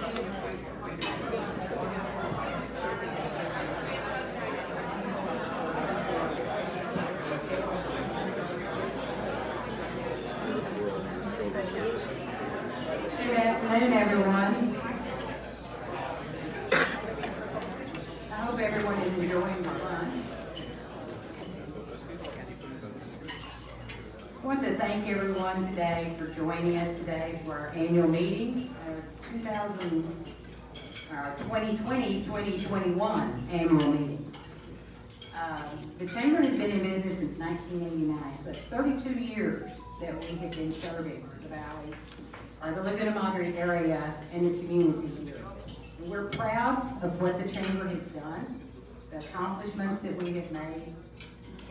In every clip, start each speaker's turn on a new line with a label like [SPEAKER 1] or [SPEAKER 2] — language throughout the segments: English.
[SPEAKER 1] Good afternoon, everyone. I hope everyone is enjoying their lunch. I want to thank everyone today for joining us today for our annual meeting, our 2020-2021 annual meeting. The Chamber has been in business since 1989, so it's 32 years that we have been serving the Valley, or the Laguna Madre area and the community here. And we're proud of what the Chamber has done, the accomplishments that we have made,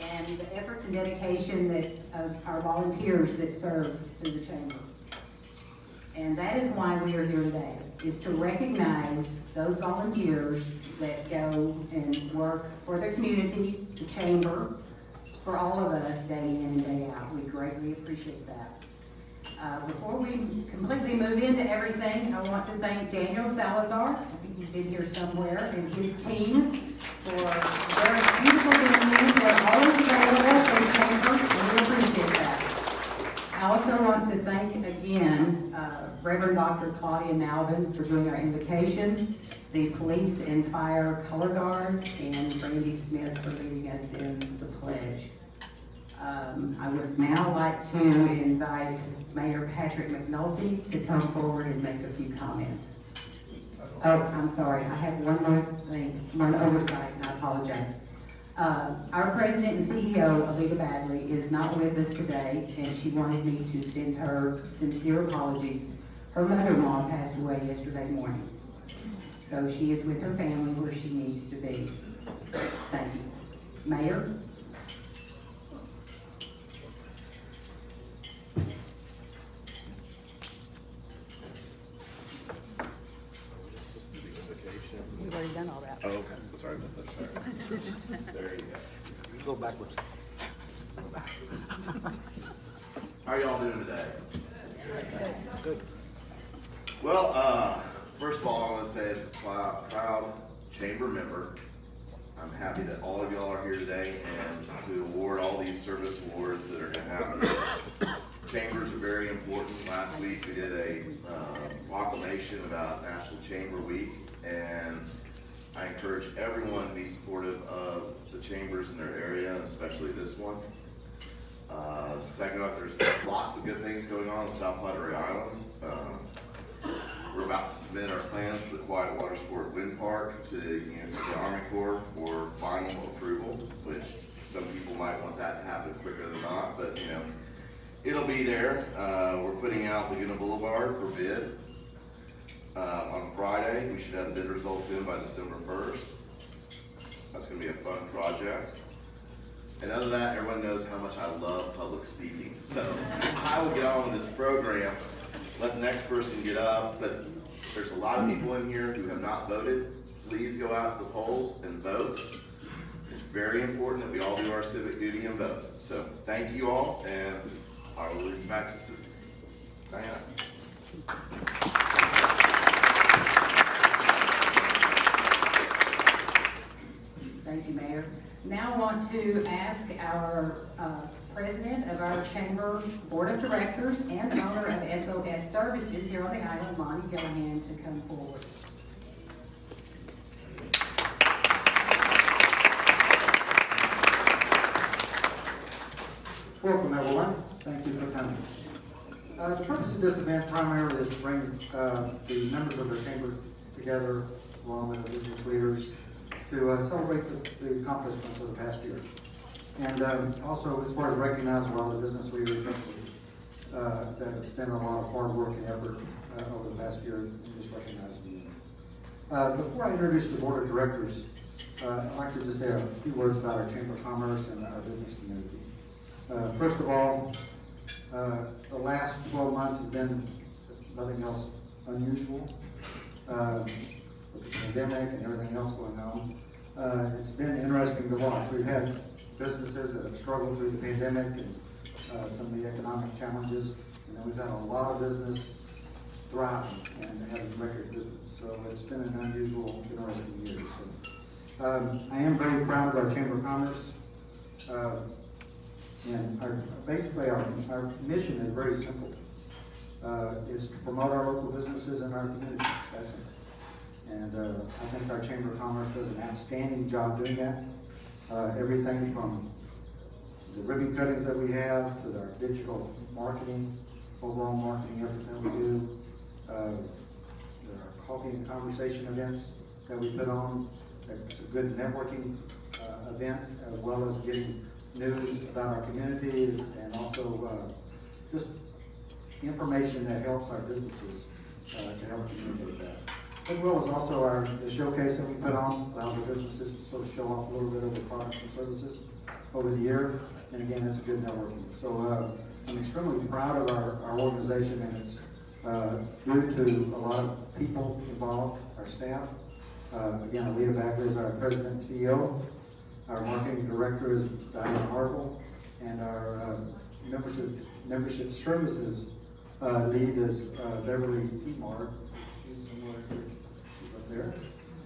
[SPEAKER 1] and the efforts and dedication of our volunteers that serve through the Chamber. And that is why we are here today, is to recognize those volunteers that go and work for the community, the Chamber, for all of us day in and day out. We greatly appreciate that. Before we completely move into everything, I want to thank Daniel Salazar, I think he's in here somewhere, and his team for their beautiful venues. They're always available for the Chamber, and we appreciate that. I also want to thank again Reverend Dr. Claudia Nalvin for doing our invocation, the police and fire color guard, and Brandy Smith for leading us in the pledge. I would now like to invite Mayor Patrick McNulty to come forward and make a few comments. Oh, I'm sorry, I have one more thing, one oversight, and I apologize. Our president and CEO, Alita Bagley, is not with us today, and she wanted me to send her sincere apologies. Her mother-in-law passed away yesterday morning, so she is with her family where she needs to be. Thank you. Mayor?
[SPEAKER 2] We've already done all that.
[SPEAKER 3] Oh, okay. Sorry, I missed that. Sorry. There you go.
[SPEAKER 4] Go backwards.
[SPEAKER 3] How y'all doing today?
[SPEAKER 4] Good.
[SPEAKER 3] Well, first of all, I want to say as a proud Chamber member, I'm happy that all of y'all are here today and to award all these service awards that are going to happen. Chambers are very important. Last week we did a proclamation about National Chamber Week, and I encourage everyone to be supportive of the chambers in their area, and especially this one. Second up, there's lots of good things going on South Padre Island. We're about to submit our plans for the Quiet Water Sport Wind Park to the Army Corps for final approval, which some people might want that to happen quicker than not, but it'll be there. We're putting out Laguna Boulevard for bid. On Friday, we should have the bid results in by December 1st. That's going to be a fun project. And other than that, everyone knows how much I love public speaking. So I will get on with this program, let the next person get up, but there's a lot of people in here who have not voted. Please go out to the polls and vote. It's very important that we all do our civic duty and vote. So thank you all, and I will leave back to Diana.
[SPEAKER 1] Thank you, Mayor. Now I want to ask our president of our Chamber Board of Directors and owner of SOS Services here on the island, Lonnie Gillihan, to come forward.
[SPEAKER 5] Welcome, everyone. Thank you for coming. The purpose of this event primarily is to bring the members of the Chamber together, along with the business leaders, to celebrate the accomplishments of the past year. And also, as far as recognizing a lot of the business leaders that have spent a lot of hard work and effort over the past year, and just recognizing them. Before I introduce the Board of Directors, I'd like to just say a few words about our Chamber of Commerce and our business community. First of all, the last 12 months has been nothing else unusual. With the pandemic and everything else going on. It's been interesting to watch. We've had businesses that have struggled through the pandemic and some of the economic challenges. We've had a lot of business thriving and having record business So it's been an unusual, interesting year. So, I am very proud of our Chamber of Commerce. And basically our mission is very simple. It's to promote our local businesses and our communities. That's it. And I think our Chamber of Commerce does an outstanding job doing that. Everything from the ribbon cuttings that we have to our digital marketing, overall marketing efforts that we do, our coffee and conversation events that we put on. It's a good networking event, as well as getting news about our community and also just information that helps our businesses to help communicate that. As well as also the showcase that we put on, allows our businesses to sort of show off a little bit of their products and services over the year. And again, it's a good networking. So I'm extremely proud of our organization, and it's due to a lot of people involved, our staff. Again, Alita Bagler is our president and CEO. Our marketing director is Diana Harville, and our membership services lead is Beverly Mart. She's somewhere up there.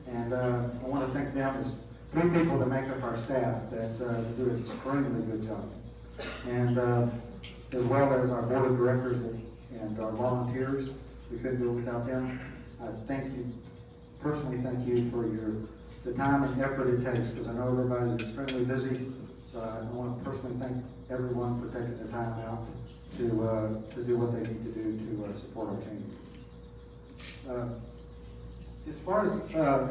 [SPEAKER 5] And I want to thank them. There's 3 people that make up our staff that do an extremely good job. And as well as our board of directors and our volunteers. We couldn't do it without them. I personally thank you for the time and effort it takes, because I know everybody's extremely busy. So I want to personally thank everyone for taking their time out to do what they need to do to support our chamber. As far as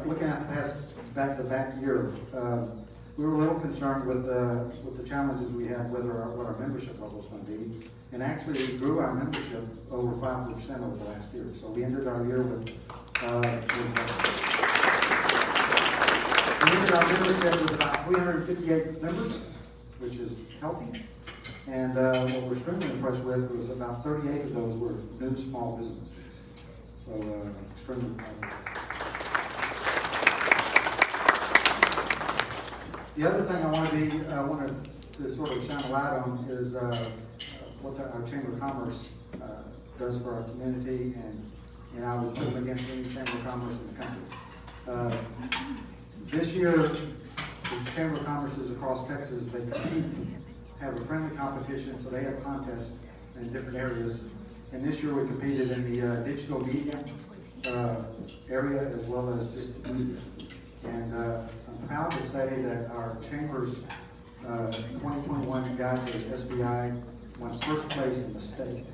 [SPEAKER 5] looking at the past back year, we were a little concerned with the challenges we had, what our membership level is going to be, and actually we grew our membership over 5% over the last year. So we ended our year with our membership with about 358 members, which is healthy. And what we're extremely impressed with was about 38 of those were new small businesses. So extremely proud. The other thing I wanted to sort of shine a light on is what our Chamber of Commerce does for our community, and I would put them against any Chamber of Commerce in the country. This year, the Chamber of Commerces across Texas, they have a friendly competition, so they have contests in different areas. And this year we competed in the digital media area, as well as just media. And I'm proud to say that our Chamber's 2021 guide to SPI won first place in the state.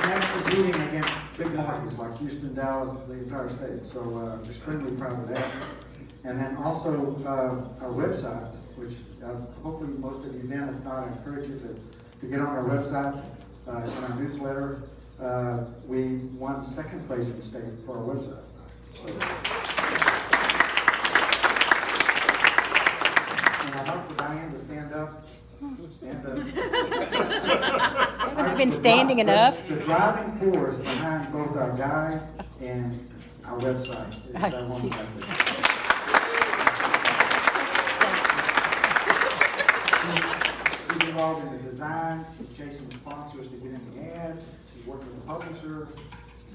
[SPEAKER 5] That's competing against big markets like Houston, Dallas, the entire state. So extremely proud of that. And then also our website, which hopefully most of you have been. If not, I encourage you to get on our website, in our newsletter. We won second place in the state for our website. So, and I'd like for Diane to stand up. Stand up.
[SPEAKER 2] Haven't I been standing enough?
[SPEAKER 5] The driving force behind both our guide and our website is that one like this. She's involved in the design, she's chasing sponsors to get in the ads, she's working with the publisher,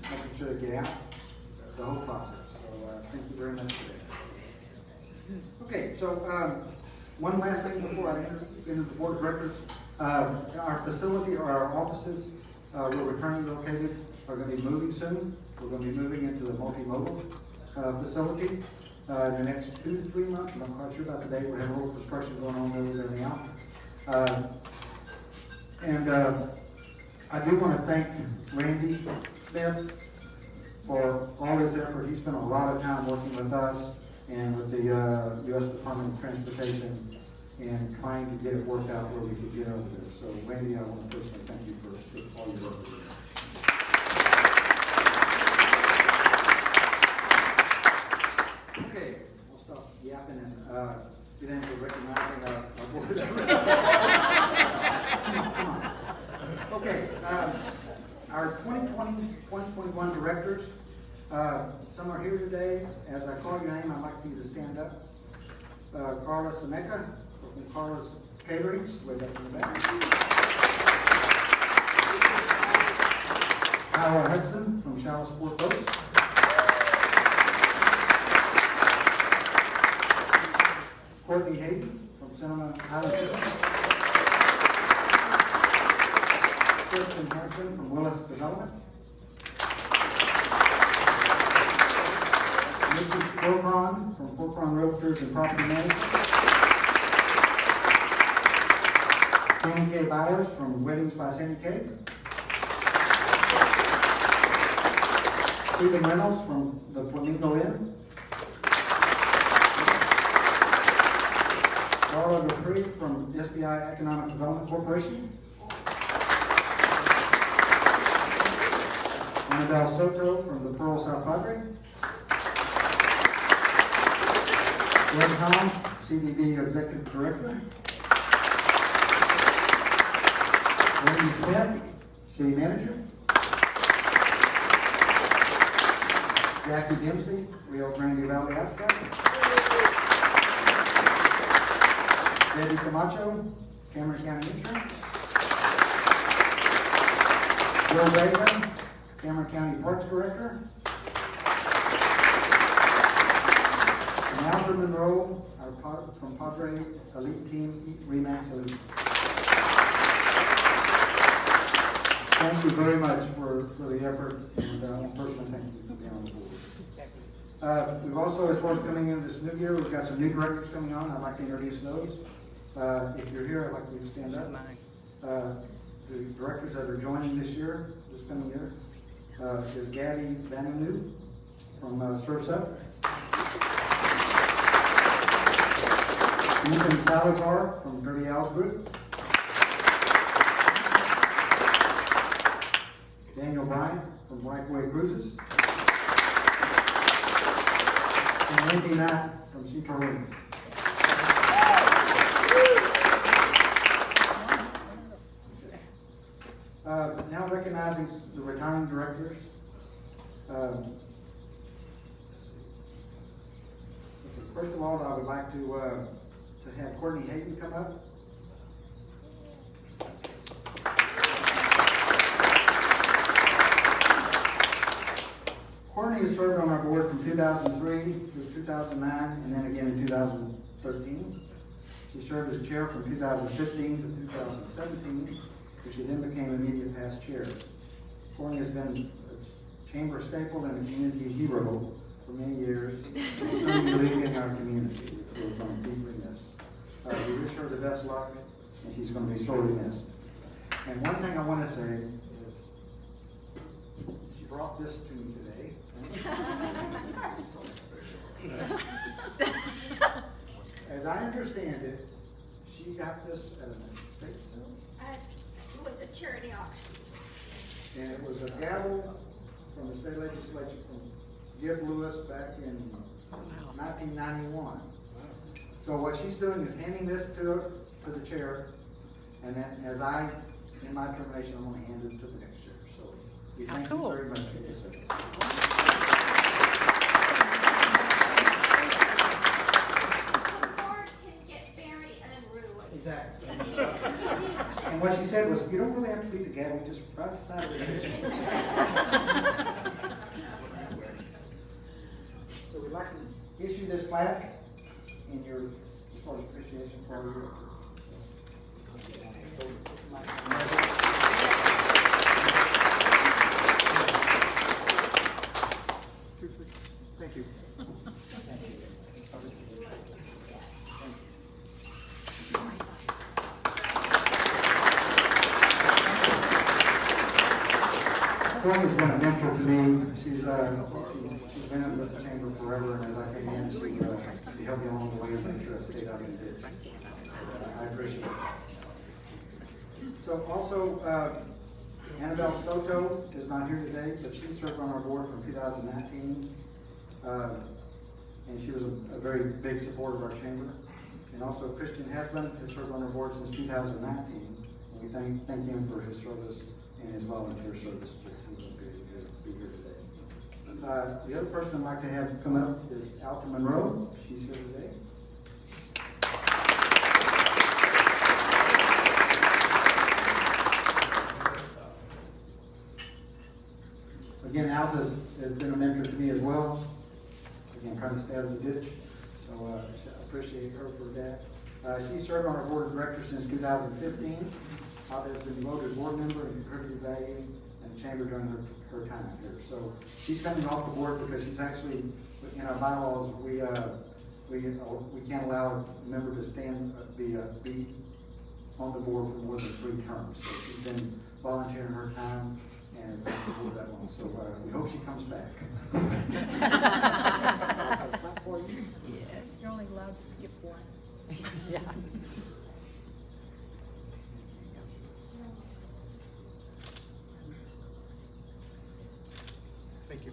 [SPEAKER 5] making sure they get out, the whole process. So thank you very much for that. Okay, so one last thing before I enter into the board of directors. Our facility, or our offices, where we're currently located, are going to be moving soon. We're going to be moving into the multimodal facility in the next 2 to 3 months. I'm not quite sure about the date. We're having a little construction going on over there now. I do want to thank Randy Smith for all his effort. He spent a lot of time working with us and with the U.S. Department of Transportation and trying to get it worked out where we could get over there. So Randy, I want to personally thank you for all your work. Okay, we'll stop yapping and get into recognizing our board of directors. Okay, our 2020-2021 directors, some are here today. As I call your name, I'd like for you to stand up. Carla Seneca from Carla's Caterings, way back in the back. Iowa Hudson from Charlottesport Boats. Courtney Hayden from Sonoma Island City. Kristen Hanson from Willis Development. Nikki Corcoran from Corcoran Realtors and Property Management. Sandy K. Bowers from Weddings by Sandy K. Stephen Reynolds from the Flamingo Inn. Laura Dupree from SPI Economic Development Corporation. Annabelle Soto from the Pearl South Padre. Glenn Tom, CDB Executive Director. Wendy Smith, City Manager. Jackie Dempsey, Rio Grande Valley Abstract. Debbie Camacho, Cameron County Insurance. Bill Bateman, Cameron County Parks Director. And Alfred Monroe, from Padre Elite Team, Remax Elite. Thank you very much for the effort, and I want to personally thank you for being on the board. We've also, as far as coming into this new year, we've got some new directors coming on. I'd like to introduce those. If you're here, I'd like you to stand up. The directors that are joining this year, this coming year, is Gabby Vananu from ServSep. Ethan Salazar from Dirty Al's Group. Daniel Bryan from Brightway Cruises. And Wendy Matt from Central Living. Now recognizing the retiring directors. First of all, I would like to have Courtney Hayden come up. Courtney has served on our board from 2003 through 2009, and then again in 2013. She served as chair from 2015 to 2017, where she then became immediate past chair. Courtney has been a chamber staple and a community hero for many years, serving the league in our community. We're going to deeply miss. We wish her the best luck, and she's going to be sorely missed. And one thing I want to say is, she brought this to me today. As I understand it, she got this at an estate sale.
[SPEAKER 6] It was a charity auction.
[SPEAKER 5] And it was a gavel from the state legislature from Gibb Lewis back in 1991. So what she's doing is handing this to the chair, and then as in my termination, I'm going to hand it to the next chair. So we thank you very much for this.
[SPEAKER 6] The board can get very unruly.
[SPEAKER 5] Exactly. And what she said was, you don't really have to beat the gavel, just right beside of it. So we'd like to issue this plaque in your, as far as appreciation for your. Thank you. Thank you. Courtney's been a mentor to me. She's been in the chamber forever, and as I came in, she helped me along the way and make sure I stayed out in the ditch. I appreciate it. So also, Annabelle Soto is not here today, but she served on our board from 2019. And she was a very big supporter of our chamber. And also Christian Hasbun has served on our board since 2019. And we thank him for his service and his volunteer service to be here today. The other person I'd like to have come up is Alta Monroe. She's here today. Again, Alpha has been a mentor to me as well. Again, trying to stay out of the ditch. So I appreciate her for that. She served on our board of directors since 2015. Alpha has been a devoted board member and contributed value in the chamber during her time here. So she's coming off the board because she's actually, in our bylaws, we can't allow a member to be on the board for more than 3 terms. So she's been volunteering her time and been on the board that long. So we hope she comes back.
[SPEAKER 2] You're only allowed to skip one. Yeah.
[SPEAKER 4] Thank you.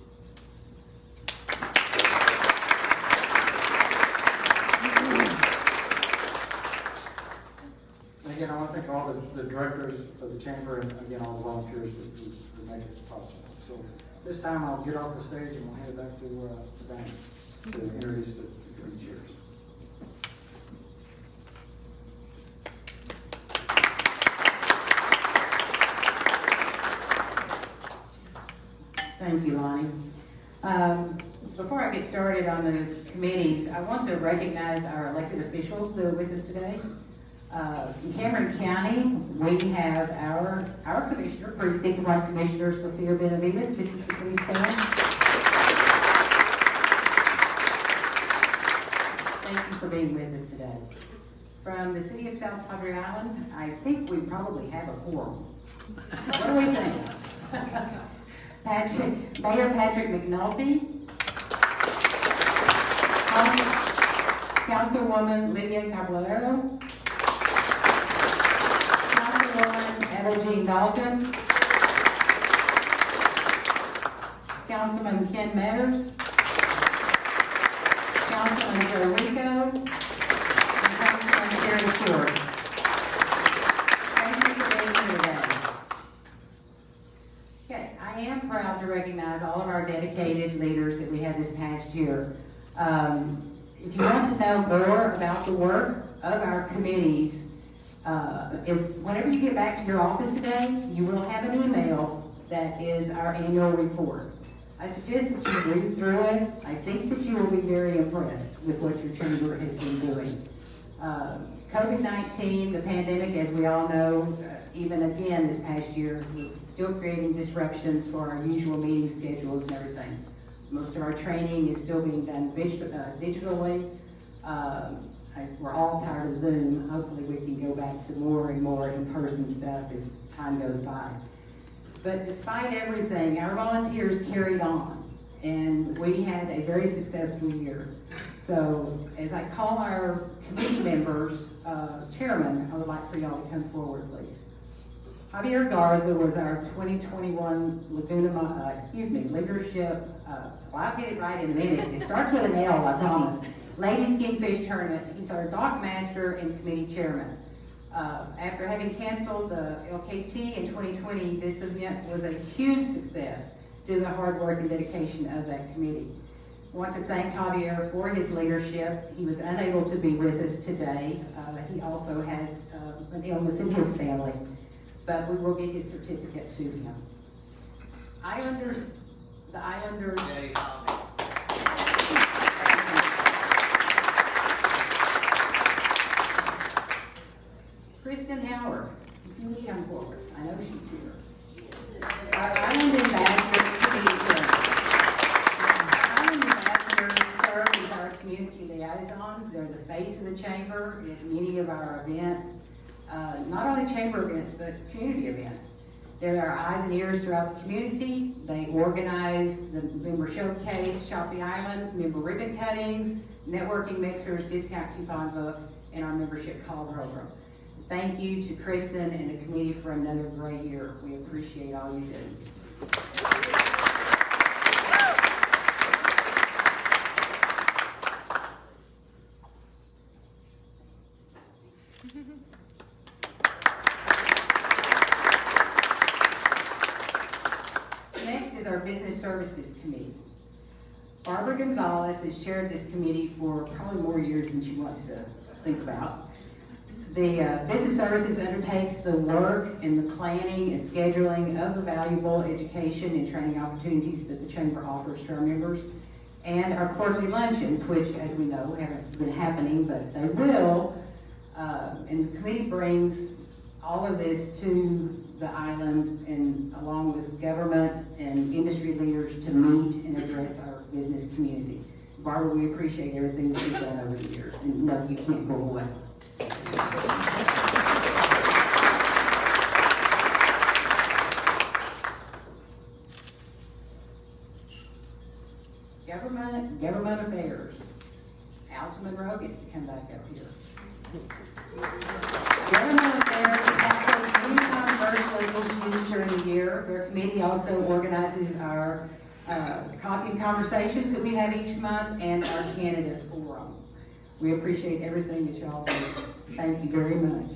[SPEAKER 5] And again, I want to thank all the directors of the chamber and again, all the volunteers who make it possible. So this time I'll get off the stage and we'll hand it back to Vanna to introduce the committee chairs.
[SPEAKER 1] Thank you, Lonnie. Before I get started on the committees, I want to recognize our elected officials that are with us today. In Cameron County, we have our commissioner, Precinct 1 Commissioner Sophia Benavides. If you could please stand. Thank you for being with us today. From the city of South Padre Island, I think we probably have a quorum. What do we think? Mayor Patrick McNulty, Councilwoman Lydia Caballero, Councilwoman Ella Jean Dalton, Councilman Ken Metters, Councilman Joe Rico, and Councilman Terry Short. Thank you for being here today. Okay, I am proud to recognize all of our dedicated leaders that we had this past year. If you want to know more about the work of our committees, is whenever you get back to your office today, you will have an email that is our annual report. I suggest that you read through it. I think that you will be very impressed with what your chamber has been doing. COVID-19, the pandemic, as we all know, even again this past year, was still creating disruptions for our usual meeting schedules and everything. Most of our training is still being done digitally. We're all tired of Zoom. Hopefully we can go back to more and more in-person stuff as time goes by. But despite everything, our volunteers carried on, and we had a very successful year. So as I call our committee members, chairman, I would like for y'all to come forward, please. Javier Garza was our 2021 leadership, well, I'll get it right in a minute. It starts with an L, I promise. Ladies Kingfish Tournament. He's our dock master and committee chairman. After having canceled the LKT in 2020, this event was a huge success due to the hard work and dedication of that committee. I want to thank Javier for his leadership. He was unable to be with us today. He also has an illness in his family, but we will get his certificate to him. The Islanders. Kristen Howard, if you would come forward. I know she's here. Our Island Ambassador, serve as our community liaisons. They're the face of the chamber at many of our events, not only chamber events, but community events. They're our eyes and ears throughout the community. They organize the member showcase, Shop the Island, member ribbon cuttings, networking mixers, discount coupon book, and our membership call program. Thank you to Kristen and the committee for another great year. We appreciate all you do. Next is our Business Services Committee. Barbara Gonzalez has chaired this committee for probably more years than she wants to think about. The business services undertakes the work and the planning and scheduling of the valuable education and training opportunities that the chamber offers to our members. And our quarterly luncheons, which, as we know, haven't been happening, but they will. And the committee brings all of this to the island and along with government and industry leaders to meet and address our business community. Barbara, we appreciate everything that you've done over the years, and no, you can't go away. Government affairs. Alton Monroe gets to come back up here. Government affairs tackles many controversial issues during the year. Their committee also organizes our coffee and conversations that we have each month and our candidate forum. We appreciate everything that y'all do. Thank you very much.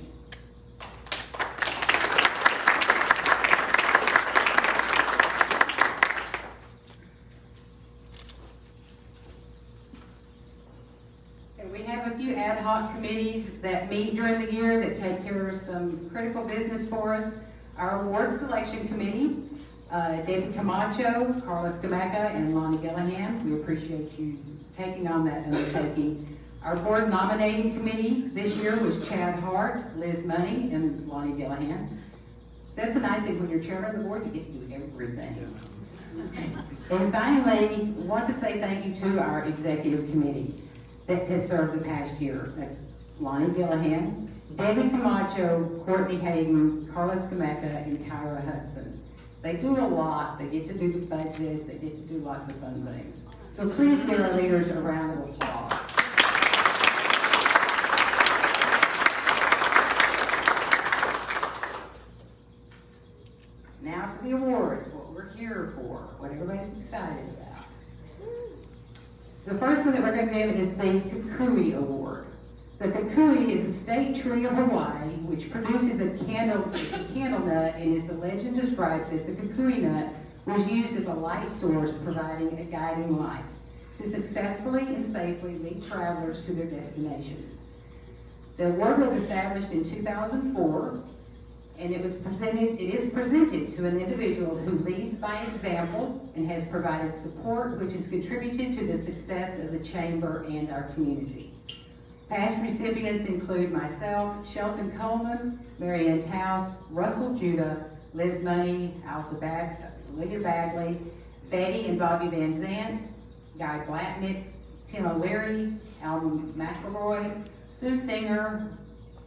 [SPEAKER 1] We have a few ad hoc committees that meet during the year that take care of some critical business for us. Our award selection committee, David Camacho, Carlos Gamaca, and Lonnie Gillahan. We appreciate you taking on that undertaking. Our board nominating committee this year was Chad Hart, Liz Money, and Lonnie Gillahan. That's the nice thing, when you're chairman of the board, you get to do everything. And finally, we want to say thank you to our executive committee that has served the past year. That's Lonnie Gillahan, David Camacho, Courtney Hayden, Carlos Gamaca, and Kyra Hudson. They do a lot. They get to do the budget. They get to do lots of fun things. So please give our leaders a round of applause. Now for the awards, what we're here for, what everybody's excited about. The first one that we're going to give is the Kukui Award. The kukui is a state tree of Hawaii which produces a candle nut, and as the legend describes it, the kukui nut was used as a light source providing a guiding light to successfully and safely lead travelers to their destinations. The award was established in 2004, and it is presented to an individual who leads by example and has provided support which has contributed to the success of the chamber and our community. Past recipients include myself, Shelton Coleman, Marianne Taus, Russell Judah, Liz Money, Lydia Bagley, Betty and Bobby Van Zandt, Guy Blatnick, Tim O'Leary, Alvin McElroy, Sue Singer,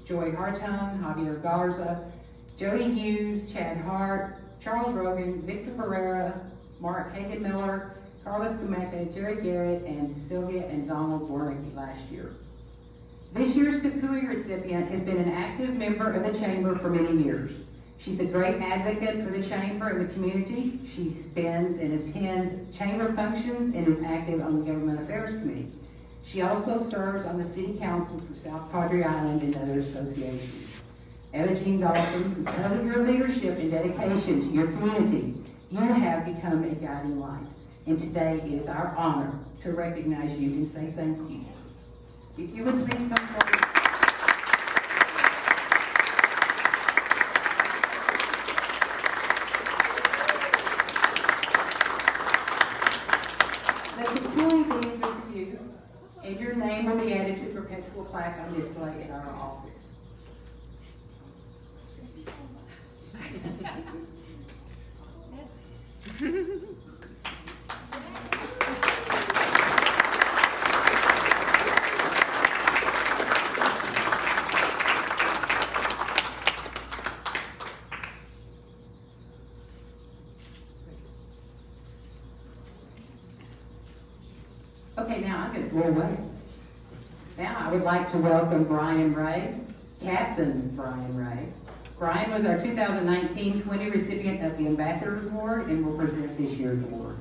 [SPEAKER 1] Joy Hartung, Javier Garza, Jody Hughes, Chad Hart, Charles Rogan, Victor Pereira, Mark Hagen-Miller, Carlos Gamaca, Jerry Garrett, and Sylvia and Donald Warnicki last year. This year's Kukui recipient has been an active member of the chamber for many years. She's a great advocate for the chamber and the community. She spends and attends chamber functions and is active on the Government Affairs Committee. She also serves on the City Council for South Padre Island and other associations. Ella Jean Dalton, because of your leadership and dedication to your community, you have become a guiding light. And today it is our honor to recognize you and say thank you. If you would please come forward. The Kukui beads are for you, and your name will be added to the perpetual plaque on display in our office. Okay, now I'm going to go away. Now I would like to welcome Brian Ray, Captain Brian Ray. Brian was our 2019-20 recipient of the Ambassador's Award and will present this year's award.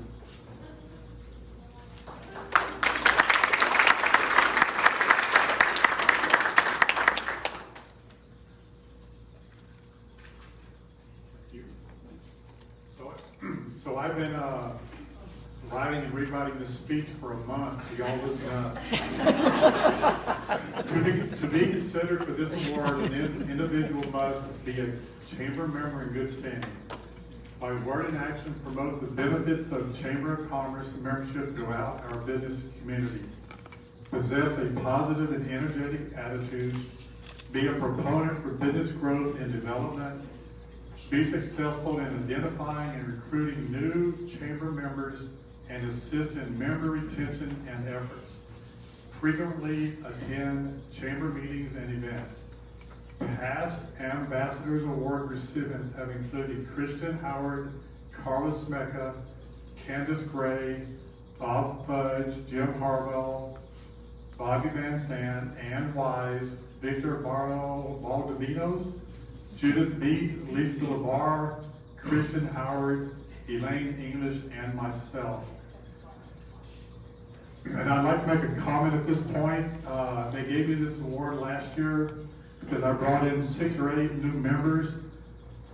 [SPEAKER 7] So I've been writing and rewriting this speech for a month, so y'all listen up. To be considered for this award, an individual must be a chamber member in good standing. By word and action, promote the benefits of Chamber of Commerce membership throughout our business community. Possess a positive and energetic attitude. Be a proponent for business growth and development. Be successful in identifying and recruiting new chamber members and assist in member retention and efforts. Frequently attend chamber meetings and events. Past Ambassadors Award recipients have included Christian Howard, Carlos Mecca, Candace Gray, Bob Fudge, Jim Harwell, Bobby Van Sant, Ann Wise, Victor Valdovinos, Judith Beat, Lisa LeVar, Christian Howard, Elaine English, and myself. And I'd like to make a comment at this point. They gave me this award last year because I brought in 6 or 8 new members.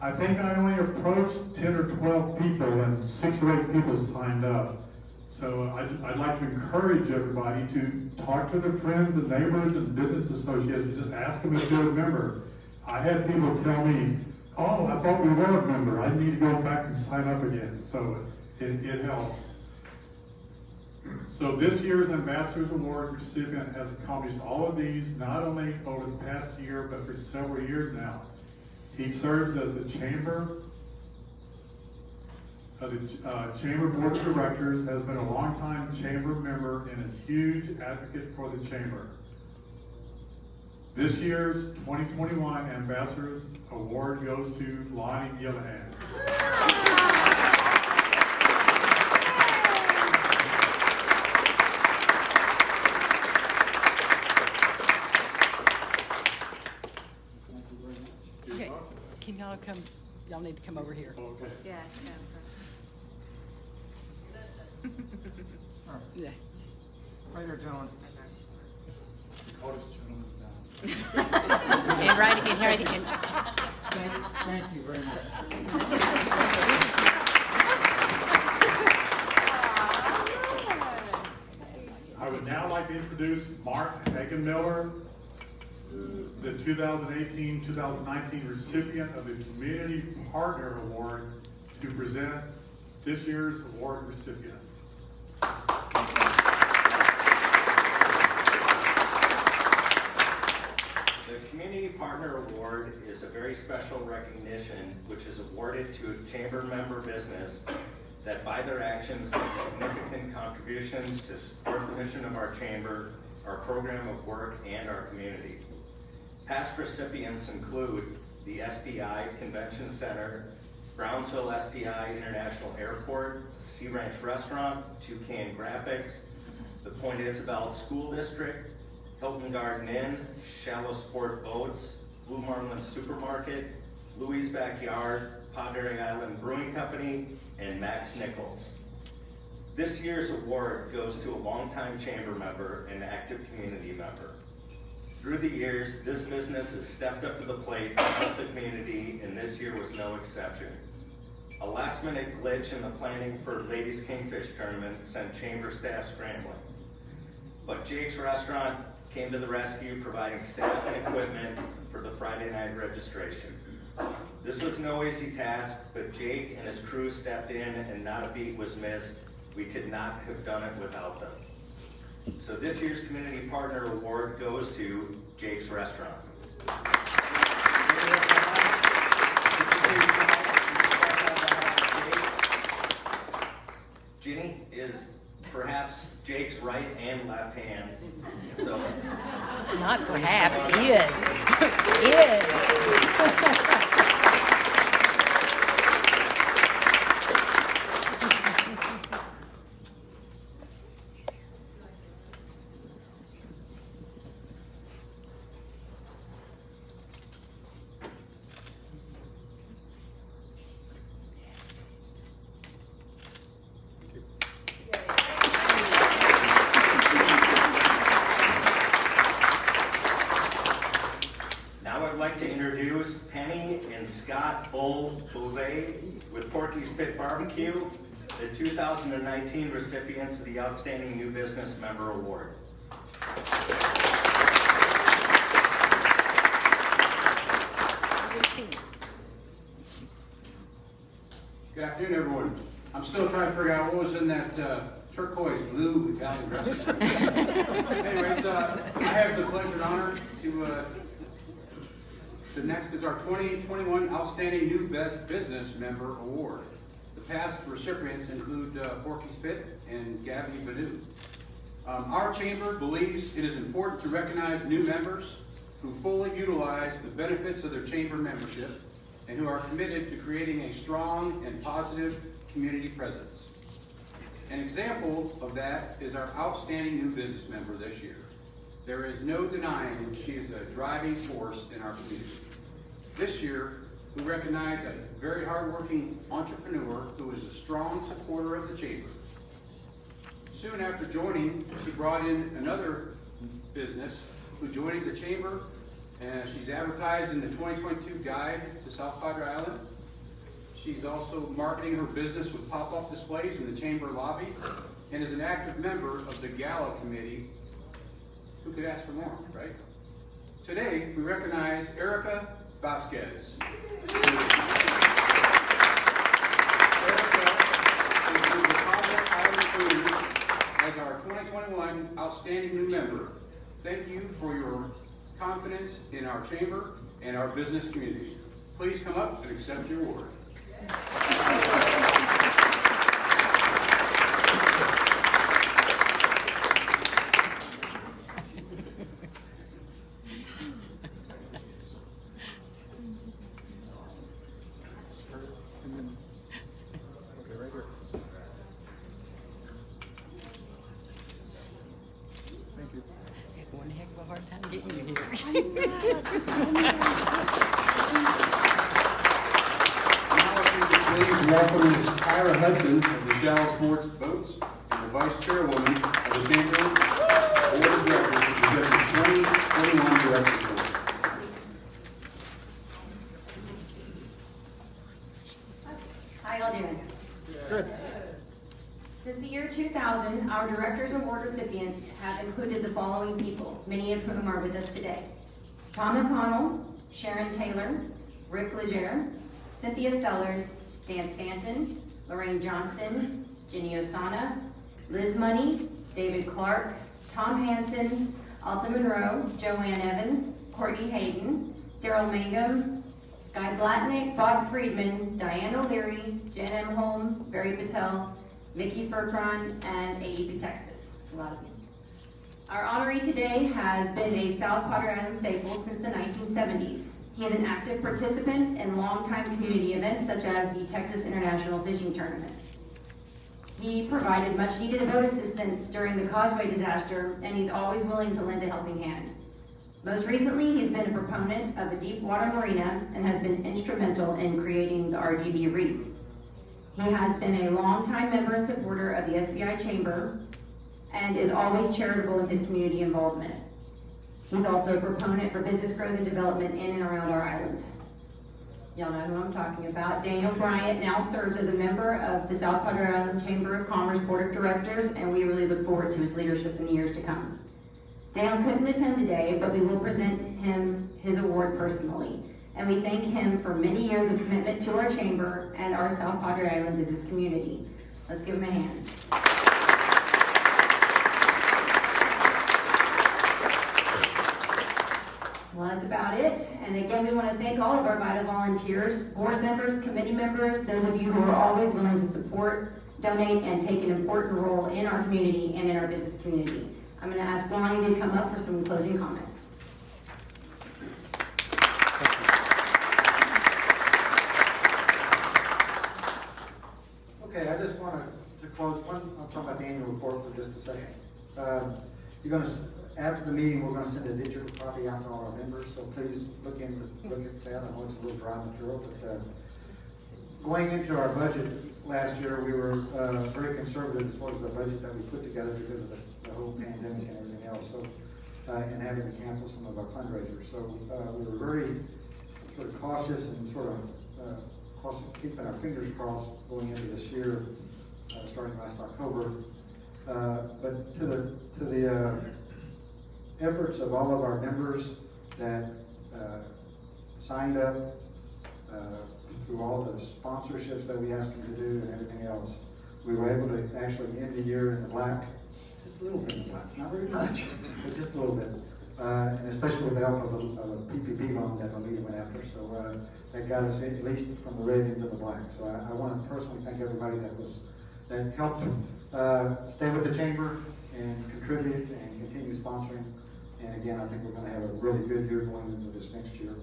[SPEAKER 7] I think I only approached 10 or 12 people and 6 or 8 people signed up. So I'd like to encourage everybody to talk to their friends and neighbors and business associates. Just ask them if they're a member. I had people tell me, oh, I thought we were a member. I need to go back and sign up again. So it helps. So this year's Ambassadors Award recipient has accomplished all of these, not only over the past year, but for several years now. He serves as the Chamber Board of Directors, has been a longtime Chamber member and a huge advocate for the Chamber. This year's 2021 Ambassadors Award goes to Lonnie Gillihan.
[SPEAKER 2] Okay, can y'all come, y'all need to come over here.
[SPEAKER 7] Okay.
[SPEAKER 2] Yes. Yeah.
[SPEAKER 5] Right here, gentlemen.
[SPEAKER 7] Oldest gentleman down.
[SPEAKER 2] And right, and right, and
[SPEAKER 5] Thank you very much.
[SPEAKER 7] I would now like to introduce Mark Hagenmiller, the 2018-2019 recipient of the Community Partner Award, to present this year's award recipient.
[SPEAKER 8] The Community Partner Award is a very special recognition which is awarded to a chamber member business that by their actions make significant contributions to support the mission of our chamber, our program of work, and our community. Past recipients include the SPI Convention Center, Brownsville SPI International Airport, Sea Ranch Restaurant, Toucan Graphics, the Point Isabel School District, Hilton Garden Inn, Shallow Sport Boats, Blue Marlin Supermarket, Louis' Backyard, Padre Island Brewing Company, and Max Nichols. This year's award goes to a longtime chamber member and active community member. Through the years, this business has stepped up to the plate to help the community, and this year was no exception. A last-minute glitch in the planning for Ladies Kingfish Tournament sent chamber staff scrambling. But Jake's Restaurant came to the rescue, providing staff and equipment for the Friday night registration. This was no easy task, but Jake and his crew stepped in and not a beat was missed. We could not have done it without them. So this year's Community Partner Award goes to Jake's Restaurant. Ginny is perhaps Jake's right and left hand, so.
[SPEAKER 2] not perhaps, is. Is.
[SPEAKER 8] Scott Bull Bouvet with Porky's Pit Barbecue, the 2019 recipients of the Outstanding New Business Member Award.
[SPEAKER 9] Good afternoon, everyone. I'm still trying to figure out what was in that turquoise blue Italian dress. Anyways, I have the pleasure and honor to, the next is our 2021 Outstanding New Business Member Award. The past recipients include Porky Spit and Gabby Badu. Our chamber believes it is important to recognize new members who fully utilize the benefits of their chamber membership and who are committed to creating a strong and positive community presence. An example of that is our outstanding new business member this year. There is no denying she is a driving force in our community. This year, we recognize a very hardworking entrepreneur who is a strong supporter of the chamber. Soon after joining, she brought in another business who joined the chamber, and she's advertised in the 2022 guide to South Padre Island. She's also marketing her business with pop-up displays in the chamber lobby and is an active member of the Gala Committee. Who could ask for more, right? Today, we recognize Erica Vasquez. Erica is with the Convent Island Community as our 2021 Outstanding New Member. Thank you for your confidence in our chamber and our business community. Please come up and accept your award.
[SPEAKER 5] Okay, right here. Thank you.
[SPEAKER 2] One heck of a hard time getting you here.
[SPEAKER 9] Please welcome Ms. Ira Hudson of the Shallow Sports Boats and the Vice Chairwoman of the Chamber Board of Directors to present the 2021 Directors Award.
[SPEAKER 1] How y'all doing?
[SPEAKER 5] Good.
[SPEAKER 1] Since the year 2000, our Directors Award recipients have included the following people, many of whom are with us today. Tom O'Connell, Sharon Taylor, Rick Legere, Cynthia Sellers, Dan Stanton, Lorraine Johnston, Jenny Osana, Liz Money, David Clark, Tom Hansen, Alta Monroe, Joanne Evans, Courtney Hayden, Daryl Mangum, Guy Blatnick, Bob Friedman, Diane O'Leary, Jen M. Holm, Barry Patel, Mickey Furcron, and AEP Texas. It's a lot of you. Our honoree today has been a South Padre Island staple since the 1970s. He is an active participant in longtime community events such as the Texas International Fishing Tournament. He provided much needed boat assistance during the Causeway disaster, and he's always willing to lend a helping hand. Most recently, he's been a proponent of a deep water marina and has been instrumental in creating the RGB wreath. He has been a longtime member and supporter of the SPI Chamber and is always charitable in his community involvement. He's also a proponent for business growth and development in and around our island. Y'all know who I'm talking about. Daniel Bryant now serves as a member of the South Padre Island Chamber of Commerce Board of Directors, and we really look forward to his leadership in the years to come. Daniel couldn't attend today, but we will present him his award personally. And we thank him for many years of commitment to our chamber and our South Padre Island business community. Let's give him a hand. Well, that's about it. And again, we want to thank all of our VITA volunteers, board members, committee members, those of you who are always willing to support, donate, and take an important role in our community and in our business community. I'm going to ask Lonnie to come up for some closing comments.
[SPEAKER 5] Okay, I just wanted to close I'll talk about the annual report for just a second. After the meeting, we're gonna send a digital copy out to all our members, so please look at that. I know it's a little dry material, but, going into our budget last year, we were, very conservative as far as the budget that we put together because of the whole pandemic and everything else, so, and having to cancel some of our fundraisers. So, we were very sort of cautious and sort of, keeping our fingers crossed going into this year, starting last October. But to the efforts of all of our members that signed up through all the sponsorships that we asked him to do and everything else, we were able to actually end the year in the black, just a little bit in the black, not very much, but just a little bit. And especially with the help of a PPP loan that Alita went after, so that got us at least from the red into the black. So I want to personally thank everybody that helped stay with the chamber and contribute and continue sponsoring. And again, I think we're going to have a really good year going into this next year.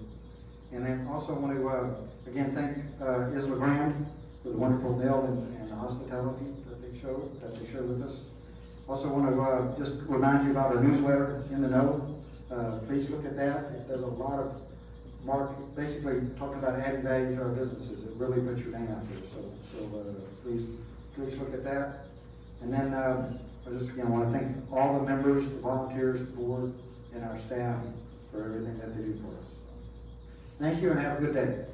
[SPEAKER 5] And then also want to again thank Isla Graham for the wonderful meal and the hospitality that they showed with us. Also want to just remind you about our newsletter, In the Know. Please look at that. It does a lot of basically talking about adding value to our businesses. It really puts your name out there. So please look at that. And then I just again want to thank all the members, the volunteers, the board, and our staff for everything that they do for us. Thank you and have a good day.